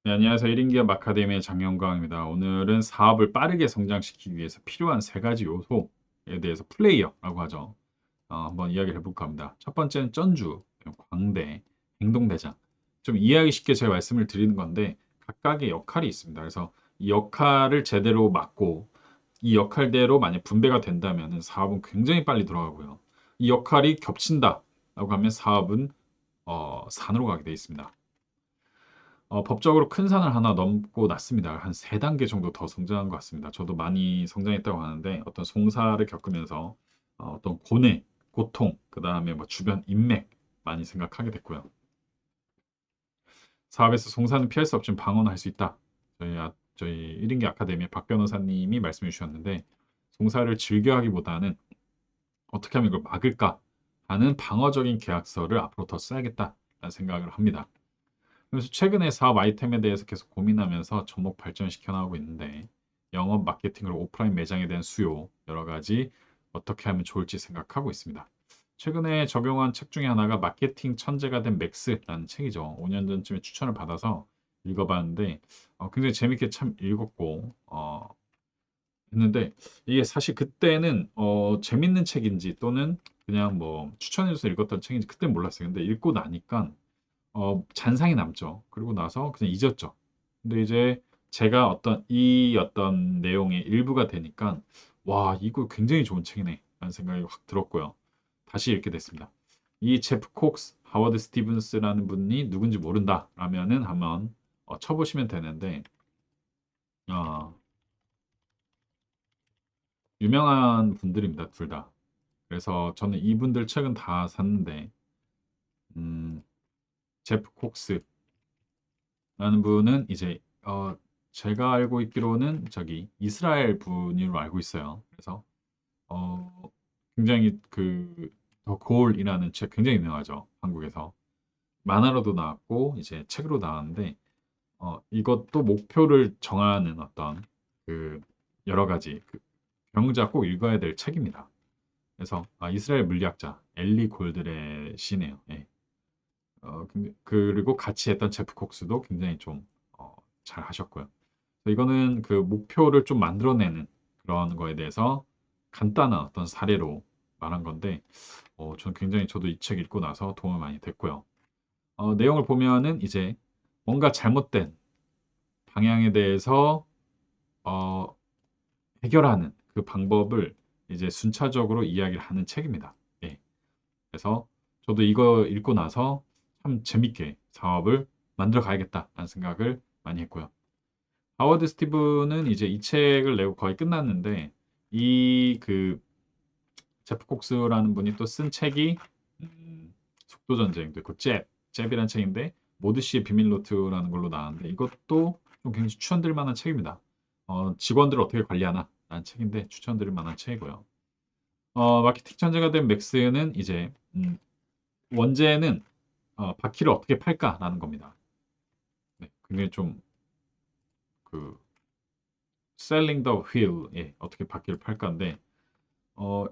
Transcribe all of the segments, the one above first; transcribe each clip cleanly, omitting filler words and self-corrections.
네, 안녕하세요. 1인 기업 아카데미의 장영광입니다. 오늘은 사업을 빠르게 성장시키기 위해서 필요한 세 가지 요소에 대해서 플레이어라고 하죠. 한번 이야기를 해볼까 합니다. 첫 번째는 전주, 광대, 행동대장. 좀 이해하기 쉽게 제가 말씀을 드리는 건데 각각의 역할이 있습니다. 그래서 이 역할을 제대로 맡고 이 역할대로 만약 분배가 된다면 사업은 굉장히 빨리 돌아가고요. 이 역할이 겹친다라고 하면 사업은 산으로 가게 되어 있습니다. 법적으로 큰 산을 하나 넘고 났습니다. 한 3단계 정도 더 성장한 것 같습니다. 저도 많이 성장했다고 하는데 어떤 송사를 겪으면서 어떤 고뇌, 고통, 그다음에 뭐 주변 인맥 많이 생각하게 됐고요. 사업에서 송사는 피할 수 없지만 방어는 할 수 있다. 저희 1인기 아카데미 박 변호사님이 말씀해 주셨는데 송사를 즐겨하기보다는 어떻게 하면 이걸 막을까 하는 방어적인 계약서를 앞으로 더 써야겠다라는 생각을 합니다. 그래서 최근에 사업 아이템에 대해서 계속 고민하면서 접목 발전시켜 나가고 있는데 영업 마케팅으로 오프라인 매장에 대한 수요 여러 가지 어떻게 하면 좋을지 생각하고 있습니다. 최근에 적용한 책 중에 하나가 마케팅 천재가 된 맥스라는 책이죠. 5년 전쯤에 추천을 받아서 읽어봤는데 굉장히 재밌게 참 읽었고 했는데 이게 사실 그때는 재밌는 책인지 또는 그냥 뭐 추천해줘서 읽었던 책인지 그때 몰랐어요. 근데 읽고 나니까 잔상이 남죠. 그리고 나서 그냥 잊었죠. 근데 이제 제가 어떤 내용의 일부가 되니까 와, 이거 굉장히 좋은 책이네. 라는 생각이 확 들었고요. 다시 읽게 됐습니다. 이 제프 콕스, 하워드 스티븐스라는 분이 누군지 모른다 라면은 한번 쳐보시면 되는데 어, 유명한 분들입니다. 둘 다. 그래서 저는 이분들 책은 다 샀는데 음, 제프 콕스 라는 분은 이제 제가 알고 있기로는 저기 이스라엘 분으로 알고 있어요. 그래서 어, 굉장히 더 고울이라는 책 굉장히 유명하죠. 한국에서 만화로도 나왔고 이제 책으로 나왔는데 이것도 목표를 정하는 어떤 그 여러 가지 경자 꼭 읽어야 될 책입니다. 그래서 이스라엘 물리학자 엘리 골드렛이네요. 예. 그리고 같이 했던 제프 콕스도 굉장히 좀 잘 하셨고요. 이거는 그 목표를 좀 만들어내는 그런 거에 대해서 간단한 어떤 사례로 말한 건데, 저는 굉장히 저도 이 책 읽고 나서 도움이 많이 됐고요. 내용을 보면은 이제 뭔가 잘못된 방향에 대해서 어, 해결하는 그 방법을 이제 순차적으로 이야기를 하는 책입니다. 예. 그래서 저도 이거 읽고 나서 참 재밌게 사업을 만들어 가야겠다라는 생각을 많이 했고요. 하워드 스티브는 이제 이 책을 내고 거의 끝났는데 제프 콕스라는 분이 또 쓴 책이 속도 전쟁도 있고 잽이라는 책인데 모드시의 비밀 노트라는 걸로 나왔는데 이것도 좀 굉장히 추천드릴 만한 책입니다. 직원들을 어떻게 관리하나 라는 책인데 추천드릴 만한 책이고요. 마케팅 천재가 된 맥스는 이제 원제는 바퀴를 어떻게 팔까라는 겁니다. 네, 굉장히 좀 그 selling the wheel, 예, 어떻게 바퀴를 팔까인데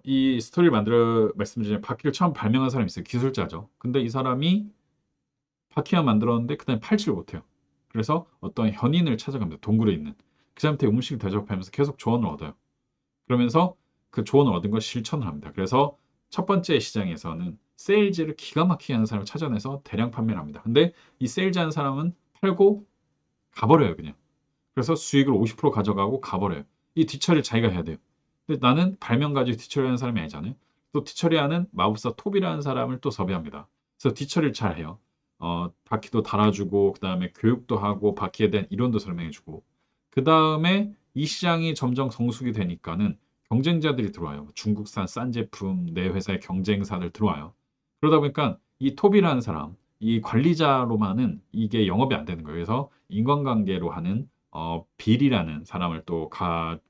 이 스토리를 만들어 말씀드리면 바퀴를 처음 발명한 사람이 있어요. 기술자죠. 근데 이 사람이 바퀴만 만들었는데 그다음에 팔지를 못해요. 그래서 어떤 현인을 찾아갑니다. 동굴에 있는. 그 사람한테 음식을 대접하면서 계속 조언을 얻어요. 그러면서 그 조언을 얻은 걸 실천을 합니다. 그래서 첫 번째 시장에서는 세일즈를 기가 막히게 하는 사람을 찾아내서 대량 판매를 합니다. 근데 이 세일즈 하는 사람은 팔고 가버려요, 그냥. 그래서 수익을 50% 가져가고 가버려요. 이 뒤처리를 자기가 해야 돼요. 근데 나는 발명 가지고 뒤처리하는 사람이 아니잖아요. 또 뒤처리하는 마법사 톱이라는 사람을 또 섭외합니다. 그래서 뒤처리를 잘 해요. 바퀴도 달아주고 그다음에 교육도 하고 바퀴에 대한 이론도 설명해주고 그다음에 이 시장이 점점 성숙이 되니까는 경쟁자들이 들어와요. 중국산 싼 제품 내 회사의 경쟁사들 들어와요. 그러다 보니까 이 톱이라는 사람, 이 관리자로만은 이게 영업이 안 되는 거예요. 그래서 인간관계로 하는 빌이라는 사람을 또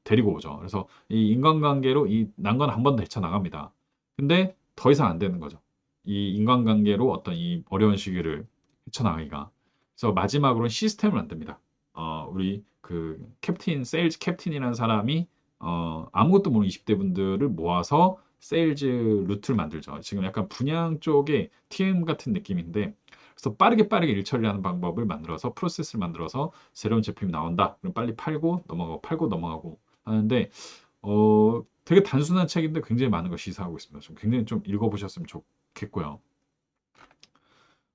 데리고 오죠. 그래서 이 인간관계로 이 난관 한 번 더 헤쳐나갑니다. 근데 더 이상 안 되는 거죠. 이 인간관계로 어떤 이 어려운 시기를 헤쳐나가기가. 그래서 마지막으로는 시스템을 만듭니다. 우리 세일즈 캡틴이라는 사람이 아무것도 모르는 20대 분들을 모아서 세일즈 루트를 만들죠. 지금 약간 분양 쪽의 TM 같은 느낌인데 그래서 빠르게 일 처리하는 방법을 만들어서 프로세스를 만들어서 새로운 제품이 나온다. 그럼 빨리 팔고 넘어가고 하는데 되게 단순한 책인데 굉장히 많은 걸 시사하고 있습니다. 좀 굉장히 좀 읽어보셨으면 좋겠고요.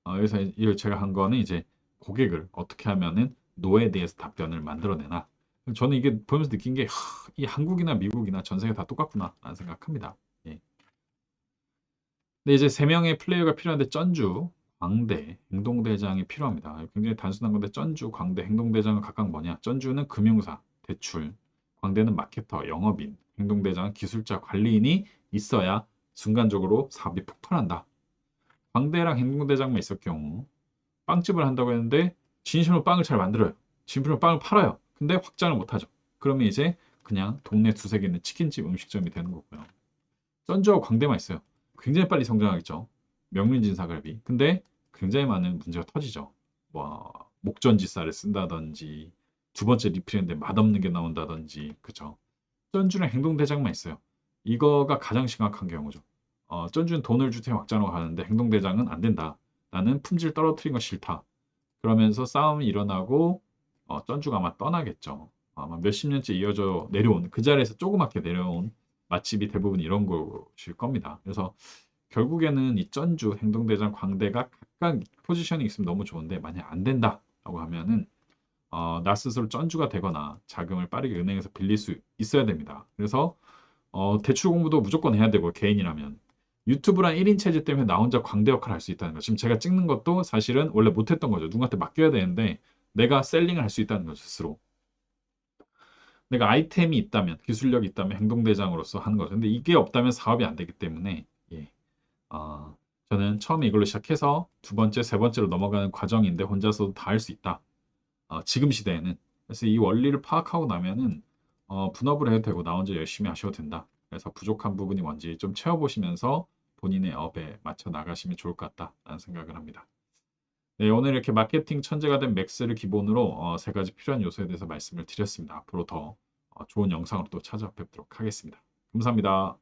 여기서 이걸 제가 한 거는 이제 고객을 어떻게 하면은 노에 대해서 답변을 만들어내나. 저는 이게 보면서 느낀 게, 이 한국이나 미국이나 전 세계 다 똑같구나 라는 생각합니다. 예. 근데 이제 세 명의 플레이어가 필요한데 전주, 광대, 행동대장이 필요합니다. 굉장히 단순한 건데 전주, 광대, 행동대장은 각각 뭐냐? 전주는 금융사, 대출, 광대는 마케터, 영업인, 행동대장은 기술자, 관리인이 있어야 순간적으로 사업이 폭발한다. 광대랑 행동대장만 있을 경우 빵집을 한다고 했는데 진심으로 빵을 잘 만들어요. 진심으로 빵을 팔아요. 근데 확장을 못하죠. 그러면 이제 그냥 동네 두세 개 있는 치킨집 음식점이 되는 거고요. 전주하고 광대만 있어요. 굉장히 빨리 성장하겠죠. 명륜진사갈비. 근데 굉장히 많은 문제가 터지죠. 뭐 목전지살을 쓴다든지 두 번째 리필인데 맛없는 게 나온다든지 그죠. 전주는 행동대장만 있어요. 이거가 가장 심각한 경우죠. 전주는 돈을 주되 확장으로 가는데 행동대장은 안 된다. 나는 품질 떨어뜨린 거 싫다. 그러면서 싸움이 일어나고 전주가 아마 떠나겠죠. 아마 몇십 년째 이어져 내려온 그 자리에서 조그맣게 내려온 맛집이 대부분 이런 곳일 겁니다. 그래서 결국에는 이 전주, 행동대장, 광대가 각각 포지션이 있으면 너무 좋은데 만약 안 된다라고 하면은 나 스스로 전주가 되거나 자금을 빠르게 은행에서 빌릴 수 있어야 됩니다. 그래서 대출 공부도 무조건 해야 되고 개인이라면 유튜브란 1인 체제 때문에 나 혼자 광대 역할을 할 수 있다는 거. 지금 제가 찍는 것도 사실은 원래 못했던 거죠. 누구한테 맡겨야 되는데 내가 셀링을 할 수 있다는 거죠, 스스로. 내가 아이템이 있다면, 기술력이 있다면 행동대장으로서 하는 거죠. 근데 이게 없다면 사업이 안 되기 때문에 예. 아, 저는 처음에 이걸로 시작해서 두 번째, 세 번째로 넘어가는 과정인데 혼자서도 다 할 수 있다. 지금 시대에는. 그래서 이 원리를 파악하고 나면은 분업을 해도 되고 나 혼자 열심히 하셔도 된다. 그래서 부족한 부분이 뭔지 좀 채워보시면서 본인의 업에 맞춰 나가시면 좋을 것 같다라는 생각을 합니다. 네, 오늘 이렇게 마케팅 천재가 된 맥스를 기본으로 세 가지 필요한 요소에 대해서 말씀을 드렸습니다. 앞으로 더 좋은 영상으로 또 찾아뵙도록 하겠습니다. 감사합니다.